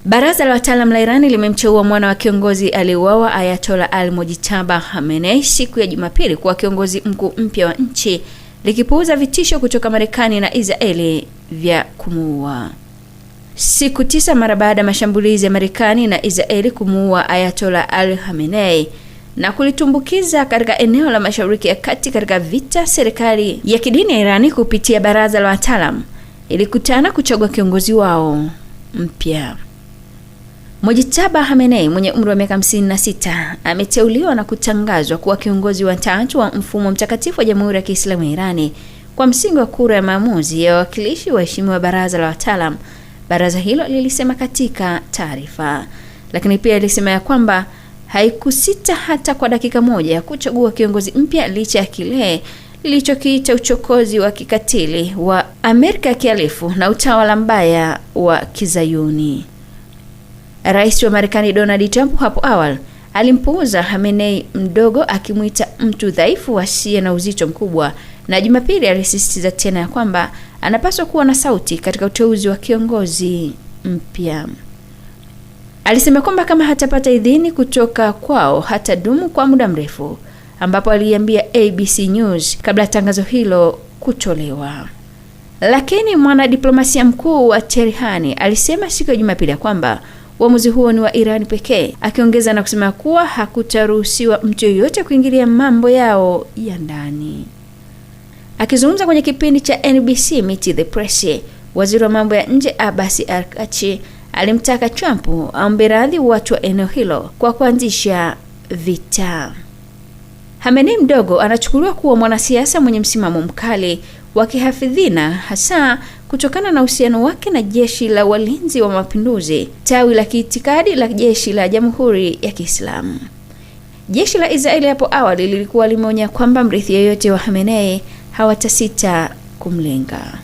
Baraza la wataalamu la Irani limemteua mwana wa kiongozi aliyeuawa Ayatollah al-Mujtaba Khamenei siku ya Jumapili kuwa kiongozi mkuu mpya wa nchi, likipuuza vitisho kutoka Marekani na Israeli vya kumuua. Siku 9 mara baada ya mashambulizi ya Marekani na Israeli kumuua Ayatollah al-Khamenei na kulitumbukiza katika eneo la Mashariki ya Kati katika vita, serikali ya kidini ya Irani kupitia baraza la wataalamu ilikutana kuchagua kiongozi wao mpya. Mujtaba Khamenei mwenye umri wa miaka 56 ameteuliwa na kutangazwa kuwa kiongozi wa tatu wa mfumo mtakatifu wa Jamhuri ya Kiislamu ya Irani kwa msingi wa kura ya maamuzi ya wawakilishi waheshimiwa baraza la wataalamu. Baraza hilo lilisema katika taarifa, lakini pia lilisema ya kwamba haikusita hata kwa dakika moja ya kuchagua kiongozi mpya licha ya kile lilichokiita uchokozi wa kikatili wa Amerika ya kihalifu na utawala mbaya wa Kizayuni. Rais wa Marekani Donald Trump hapo awali alimpuuza Khamenei mdogo, akimuita mtu dhaifu asiye na uzito mkubwa, na Jumapili alisisitiza tena ya kwamba anapaswa kuwa na sauti katika uteuzi wa kiongozi mpya. Alisema kwamba kama hatapata idhini kutoka kwao hatadumu kwa muda mrefu, ambapo aliambia ABC News kabla tangazo hilo kutolewa. Lakini mwanadiplomasia mkuu wa Tehran alisema siku ya Jumapili kwamba uamuzi huo ni wa Iran pekee, akiongeza na kusema kuwa hakutaruhusiwa mtu yeyote kuingilia mambo yao ya ndani. Akizungumza kwenye kipindi cha NBC Meet the Press, waziri wa mambo ya nje Abbas Araghchi alimtaka Trump aombe radhi watu wa eneo hilo kwa kuanzisha vita. Khamenei mdogo anachukuliwa kuwa mwanasiasa mwenye msimamo mkali wa kihafidhina, hasa kutokana na uhusiano wake na jeshi la walinzi wa mapinduzi, tawi la kiitikadi la jeshi la Jamhuri ya Kiislamu. Jeshi la Israeli hapo awali lilikuwa limeonya kwamba mrithi yeyote wa Khamenei hawatasita kumlenga.